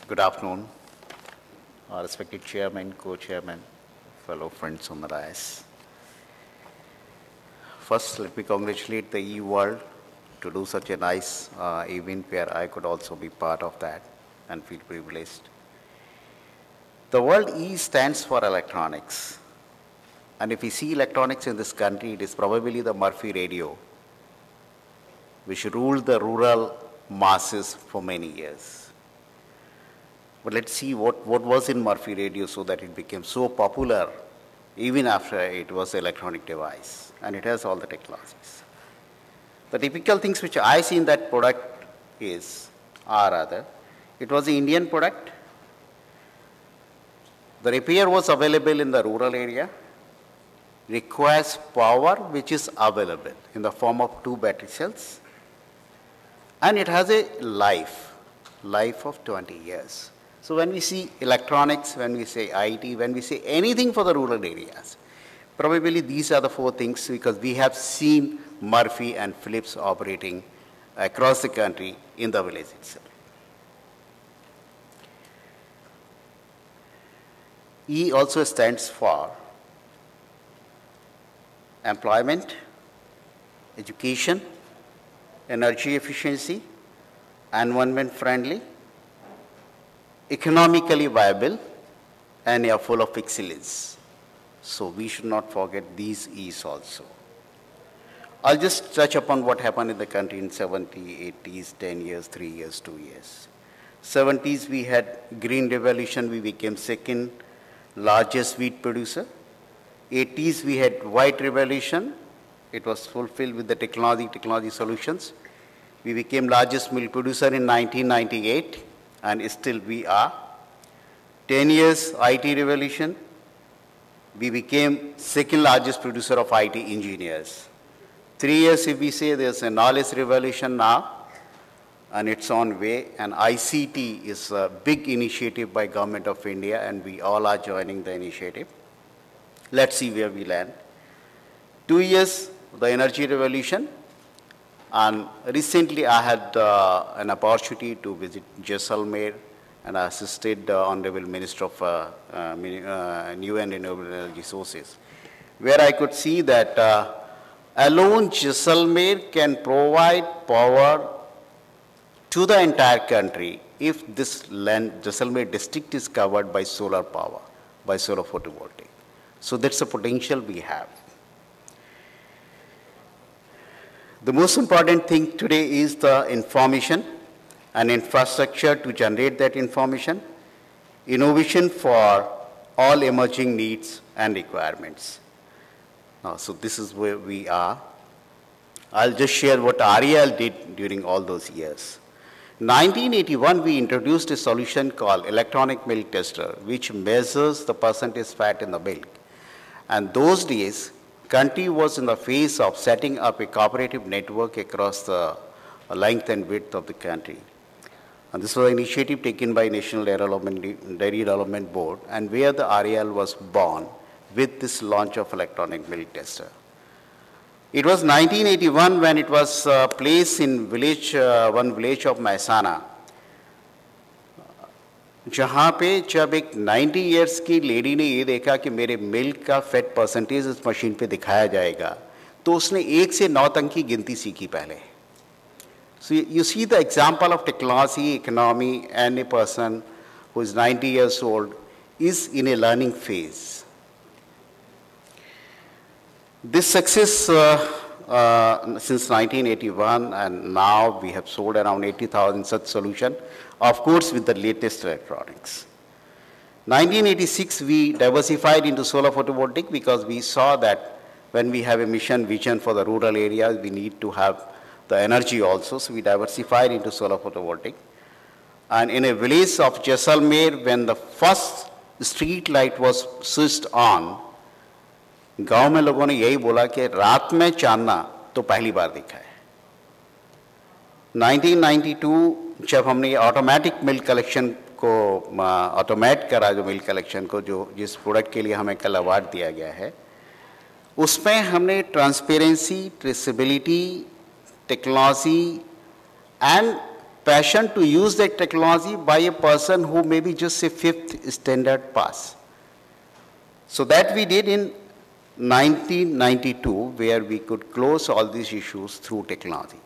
Good afternoon, respected chairman, co-chairman, fellow friends on the dais. First, let me congratulate the E-World to do such a nice event where I could also be part of that and feel privileged. The word E stands for electronics. And if we see electronics in this country, it is probably the Murphy radio, which ruled the rural masses for many years. But let's see what was in Murphy radio so that it became so popular even after it was an electronic device, and it has all the technologies. The typical things which I see in that product it was an Indian product. The repair was available in the rural area, requires power which is available in the form of 2 battery cells, and it has a life of 20 years. So when we see electronics, when we say IT, when we say anything for the rural areas, probably these are the 4 things, because we have seen Murphy and Philips operating across the country in the village itself. E also stands for employment, education, energy efficiency, environment friendly, economically viable, and are full of excellence. So we should not forget these E's also. I'll just touch upon what happened in the country in 70s, 80s, 10 years, 3 years, 2 years. 70s we had green revolution, we became second largest wheat producer. 80s we had white revolution, it was fulfilled with the technology solutions. We became largest milk producer in 1998. And still we are. 10 years IT revolution, we became second largest producer of IT engineers. 3 years if we say there's a knowledge revolution now, and it's on way, and ICT is a big initiative by Government of India, and we all are joining the initiative. Let's see where we land. 2 years, the energy revolution. And recently I had an opportunity to visit Jaisalmer, and I assisted the Honorable Minister of New and Renewable Energy Sources, where I could see that alone Jaisalmer can provide power to the entire country if this land, Jaisalmer district, is covered by solar power, by solar photovoltaic. So that's the potential we have. The most important thing today is the information and infrastructure to generate that information, innovation for all emerging needs and requirements. So this is where we are. I'll just share what REL did during all those years. 1981, we introduced a solution called electronic milk tester, which measures the percentage fat in the milk. And those days, country was in the phase of setting up a cooperative network across the length and width of the country. And this was an initiative taken by National Dairy Development Board, and where the REL was born with this launch of electronic milk tester. It was 1981 when it was placed in one village of Mehsana, जहाँ पे जब एक 90 years की lady ने ये देखा कि मेरे मिल्क का फैट परसेंटेज इस मशीन पे दिखाया जाएगा, तो उसने 1 से 9 तक की गिनती सीखी पहले. So you see the example of technology, economy, and a person who is 90 years old is in a learning phase. This success since 1981, and now we have sold around 80,000 such solutions, of course with the latest electronics. 1986 we diversified into solar photovoltaic because we saw that when we have a mission vision for the rural areas, we need to have the energy also, so we diversified into solar photovoltaic. And in a village of Jaisalmer, when the first street light was switched on, गांव में लोगों ने यही बोला कि रात में चांदना तो पहली बार दिखा है. 1992 जब हमने ऑटोमेटिक मिल्क कलेक्शन को ऑटोमेट करा, जो मिल्क कलेक्शन को जो जिस प्रोडक्ट के लिए हमें कल अवार्ड दिया गया है, उसमें हमने transparency, traceability, technology and passion to use that technology by a person who maybe just say 5th standard pass. So that we did in 1992, where we could close all these issues through technology.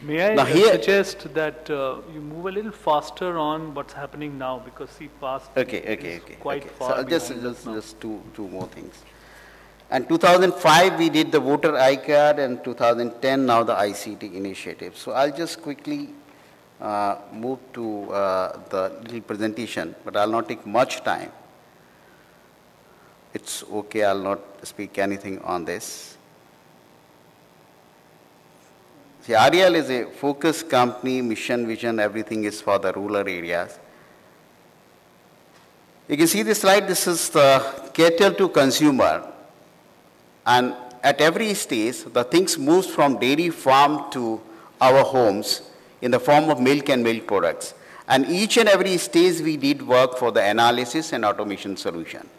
May I suggest that you move a little faster on what's happening now, because the past is quite far So just two more things. And 2005 we did the voter iCard, and 2010 now the ICT initiative. So I'll just quickly move to the little presentation, but I'll not take much time. It's okay, I'll not speak anything on this. See, REL is a focused company, mission, vision, everything is for the rural areas. You can see this slide, this is the cattle to consumer. And at every stage, the things moves from dairy farm to our homes in the form of milk and milk products. And each and every stage we did work for the analysis and automation solution.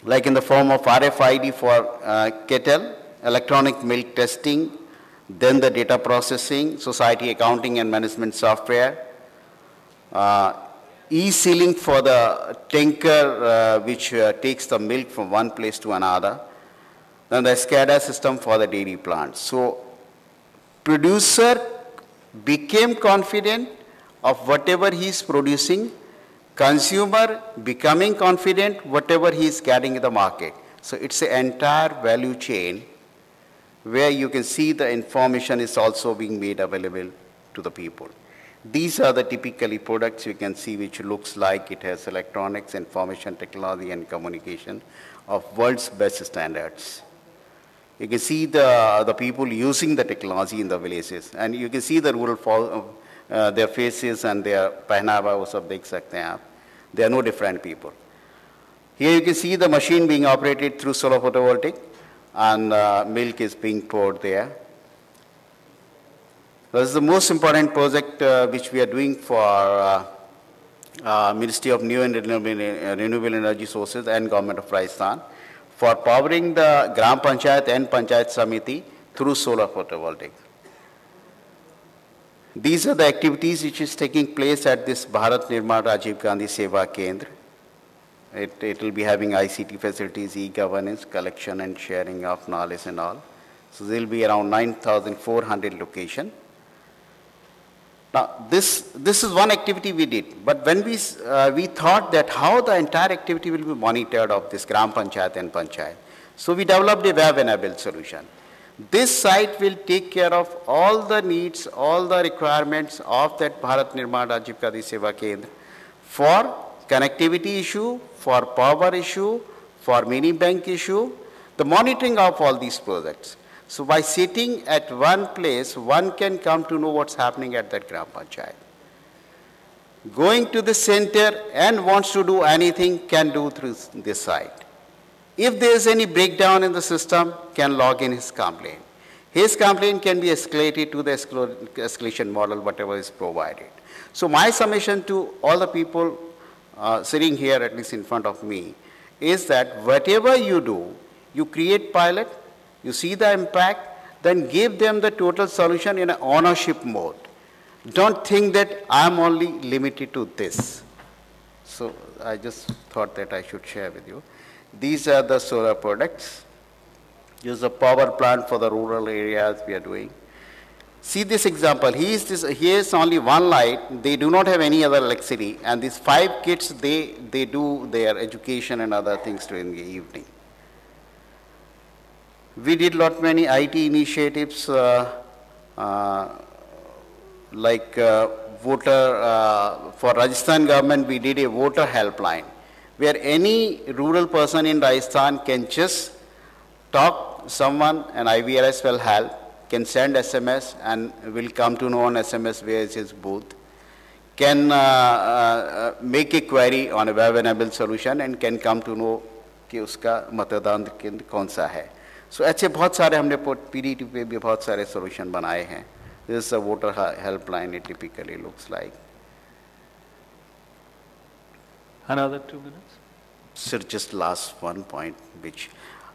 Like in the form of RFID for cattle, electronic milk testing, then the data processing, society accounting and management software, e-sealing for the tanker which takes the milk from one place to another, then the SCADA system for the dairy plants. So producer became confident of whatever he is producing, consumer becoming confident whatever he is getting in the market. So it's an entire value chain where you can see the information is also being made available to the people. These are the typically products you can see which looks like it has electronics, information technology and communication of world's best standards. You can see the people using the technology in the villages, and you can see the rural their faces and their pehnava, wo sab dekh sakte hain aap. They are no different people. Here you can see the machine being operated through solar photovoltaic, and milk is being poured there. This is the most important project which we are doing for Ministry of New and Renewable Energy Sources and Government of Rajasthan for powering the Gram Panchayat and Panchayat Samiti through solar photovoltaic. These are the activities which is taking place at this Bharat Nirman Rajiv Gandhi Seva Kendra. It will be having ICT facilities, e-governance, collection and sharing of knowledge and all. So there will be around 9,400 locations. Now, this is one activity we did, but when we thought that how the entire activity will be monitored of this Gram Panchayat and Panchayat, so we developed a web-enabled solution. This site will take care of all the needs, all the requirements of that Bharat Nirman Rajiv Gandhi Seva Kendra for connectivity issue, for power issue, for mini bank issue, the monitoring of all these projects. So by sitting at one place, one can come to know what's happening at that Gram Panchayat. Going to the center and wants to do anything can do through this site. If there is any breakdown in the system, can log in his complaint. His complaint can be escalated to the escalation model, whatever is provided. So my submission to all the people sitting here, at least in front of me, is that whatever you do, you create pilot, you see the impact, then give them the total solution in an ownership mode. Don't think that I'm only limited to this. So I just thought that I should share with you. These are the solar products. Use a power plant for the rural areas we are doing. See this example. Here is only one light. They do not have any other electricity. And these 5 kids, they do their education and other things during the evening. We did many IT initiatives like voter, for Rajasthan government, we did a voter helpline, where any rural person in Rajasthan can just talk someone, and IVRS will help, can send SMS and will come to know on SMS where is his booth, can make a query on a web-enabled solution and can come to know कि उसका मतदान केंद्र कौन सा है. So ऐसे बहुत सारे हमने PDT पे भी बहुत सारे solution बनाए हैं. This is a voter helpline, it typically looks like. Another 2 minutes. Sir, just last one point, which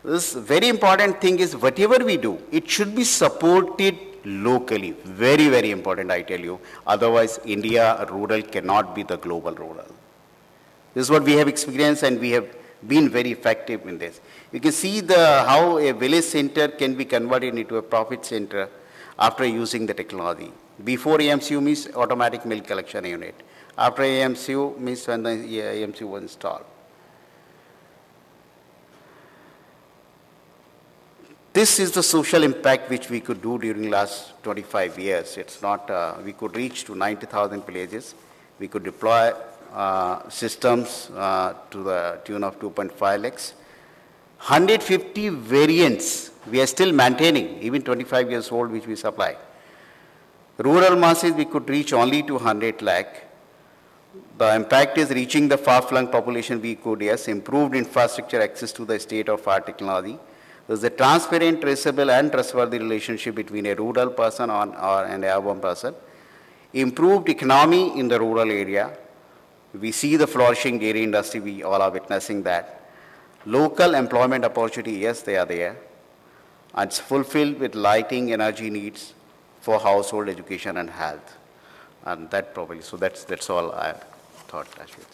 this very important thing is whatever we do, it should be supported locally. Very, very important, I tell you. Otherwise, India rural cannot be the global rural. This is what we have experienced, and we have been very effective in this. You can see how a village center can be converted into a profit center after using the technology. Before AMCU means automatic milk collection unit. After AMCU means when the AMCU was installed. This is the social impact which we could do during last 25 years. It's not, we could reach to 90,000 villages. We could deploy systems to the tune of 2.5 lakhs. 150 variants we are still maintaining, even 25 years old, which we supply. Rural masses we could reach only to 100 lakh. The impact is reaching the far-flung population we could, yes, improved infrastructure access to the state-of-art technology. There's a transparent, traceable, and trustworthy relationship between a rural person and an urban person. Improved economy in the rural area. We see the flourishing dairy industry, we all are witnessing that. Local employment opportunity, yes, they are there. And it's fulfilled with lighting, energy needs for household education and health. And that probably, so that's all I thought, Ashwin.